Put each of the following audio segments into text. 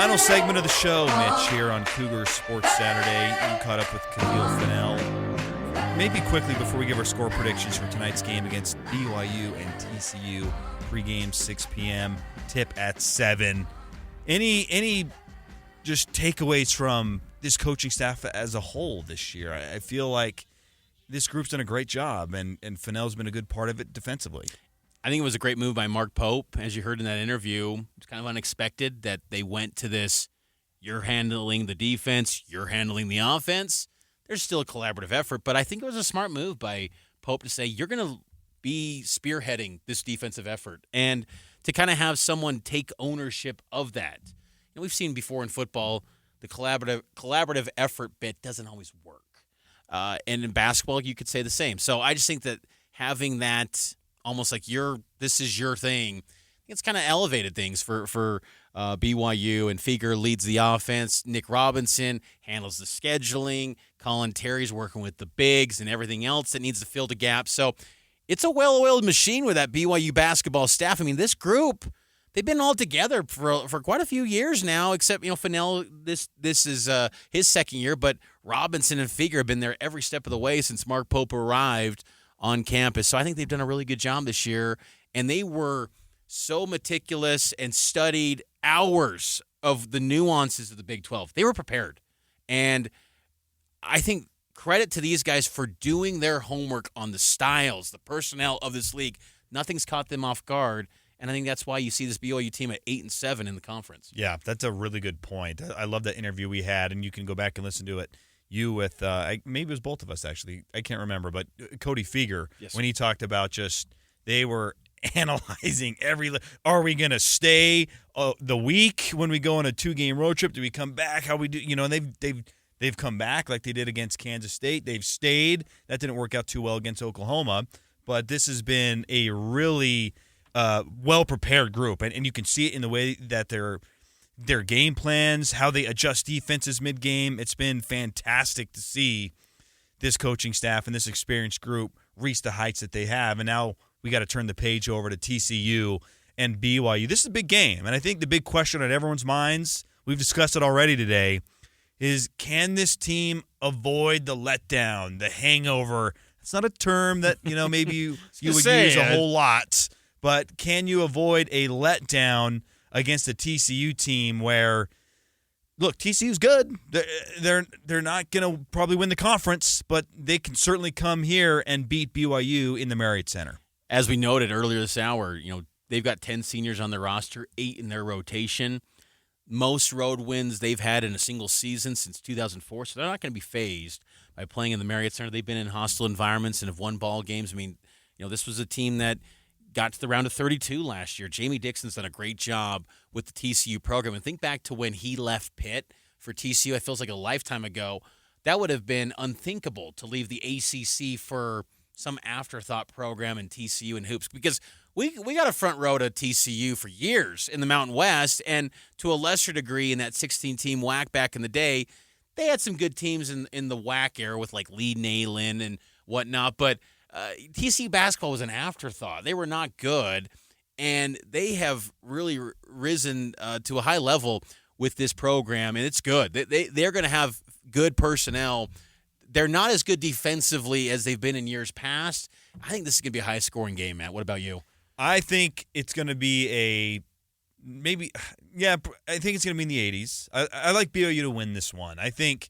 Final segment of the show, Mitch, here on Cougar Sports Saturday. You caught up with Camille Fennell. Maybe quickly before we give our score predictions for tonight's game against BYU and TCU. Pre-game 6 p.m. Tip at 7. Any just takeaways from this coaching staff as a whole this year? I feel like this group's done a great job, and Fennell's been a good part of it defensively. I think it was a great move by Mark Pope. As you heard in that interview, it's kind of unexpected that they went to this, you're handling the defense, you're handling the offense. There's still a collaborative effort, but I think it was a smart move by Pope to say, you're going to be spearheading this defensive effort, and to kind of have someone take ownership of that. You know, we've seen before in football, the collaborative effort bit doesn't always work. And in basketball, you could say the same. So I just think that having that almost like this is your thing, it's kind of elevated things for BYU, and Fieger leads the offense. Nick Robinson handles the scheduling. Colin Terry's working with the bigs and everything else that needs to fill the gap. So it's a well-oiled machine with that BYU basketball staff. I mean, this group, they've been all together for quite a few years now, except, Fennell, this is his second year, but Robinson and Fieger have been there every step of the way since Mark Pope arrived on campus. So I think they've done a really good job this year, and they were so meticulous and studied hours of the nuances of the Big 12. They were prepared, and I think credit to these guys for doing their homework on the styles, the personnel of this league. Nothing's caught them off guard, and I think that's why you see this BYU team at 8-7 in the conference. Yeah, that's a really good point. I love that interview we had, and you can go back and listen to it. You with maybe it was both of us, actually. I can't remember, but Cody Fieger, yes, when he talked about just they were analyzing are we going to stay the week when we go on a 2-game road trip? Do we come back? How we do? And they've come back like they did against Kansas State. They've stayed. That didn't work out too well against Oklahoma, but this has been a really well-prepared group, and you can see it in the way that their game plans, how they adjust defenses mid-game. It's been fantastic to see this coaching staff and this experienced group reach the heights that they have. And now we got to turn the page over to TCU and BYU. This is a big game, and I think the big question on everyone's minds, we've discussed it already today, is can this team avoid the letdown, the hangover? It's not a term that maybe you would use a whole lot, but can you avoid a letdown against a TCU team where, look, TCU's good. They're not going to probably win the conference, but they can certainly come here and beat BYU in the Marriott Center. As we noted earlier this hour, they've got 10 seniors on their roster, 8 in their rotation. Most road wins they've had in a single season since 2004, so they're not going to be fazed by playing in the Marriott Center. They've been in hostile environments and have won ball games. I mean, this was a team that got to the round of 32 last year. Jamie Dixon's done a great job with the TCU program. And think back to when he left Pitt for TCU. It feels like a lifetime ago. That would have been unthinkable to leave the ACC for some afterthought program in TCU and hoops, because we got a front row to TCU for years in the Mountain West, and to a lesser degree in that 16-team WAC back in the day. They had some good teams in the WAC era with like Lee Nayland and whatnot, but TCU basketball was an afterthought. They were not good, and they have really risen to a high level with this program, and it's good. They're going to have good personnel. They're not as good defensively as they've been in years past. I think this is going to be a high-scoring game, Matt. What about you? I think it's going to be I think it's going to be in the 80s. I like BYU to win this one. I think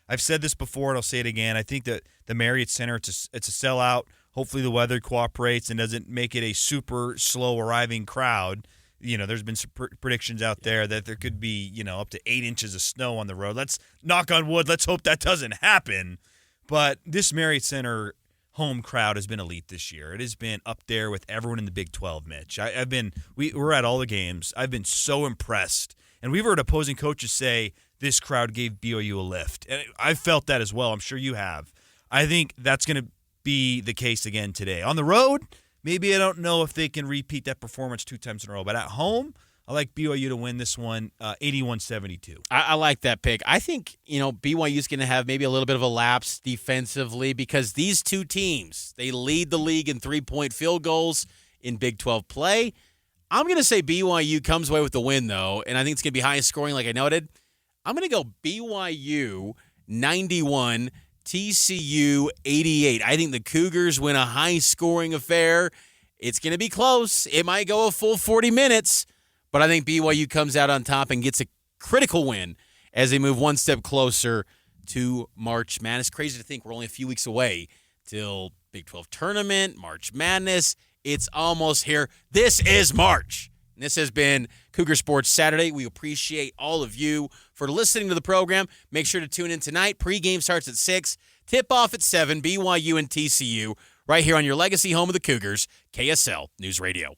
I've said this before, and I'll say it again. I think that the Marriott Center, it's a sellout. Hopefully the weather cooperates and doesn't make it a super slow arriving crowd. There's been some predictions out there that there could be, up to 8 inches of snow on the road. Let's knock on wood. Let's hope that doesn't happen. But this Marriott Center home crowd has been elite this year. It has been up there with everyone in the Big 12, Mitch. We're at all the games. I've been so impressed. And we've heard opposing coaches say this crowd gave BYU a lift. And I've felt that as well. I'm sure you have. I think that's going to be the case again today. On the road, maybe I don't know if they can repeat that performance 2 times in a row. But at home, I like BYU to win this one 81-72. I like that pick. I think, BYU is going to have maybe a little bit of a lapse defensively, because these two teams, they lead the league in 3-point field goals in Big 12 play. I'm going to say BYU comes away with the win, though, and I think it's going to be high scoring like I noted. I'm going to go BYU 91, TCU 88. I think the Cougars win a high-scoring affair. It's going to be close. It might go a full 40 minutes, but I think BYU comes out on top and gets a critical win as they move one step closer to March Madness. Crazy to think we're only a few weeks away till Big 12 tournament, March Madness. It's almost here. This is March. And this has been Cougar Sports Saturday. We appreciate all of you for listening to the program. Make sure to tune in tonight. Pre-game starts at 6. Tip-off at 7, BYU and TCU, right here on your legacy home of the Cougars, KSL News Radio.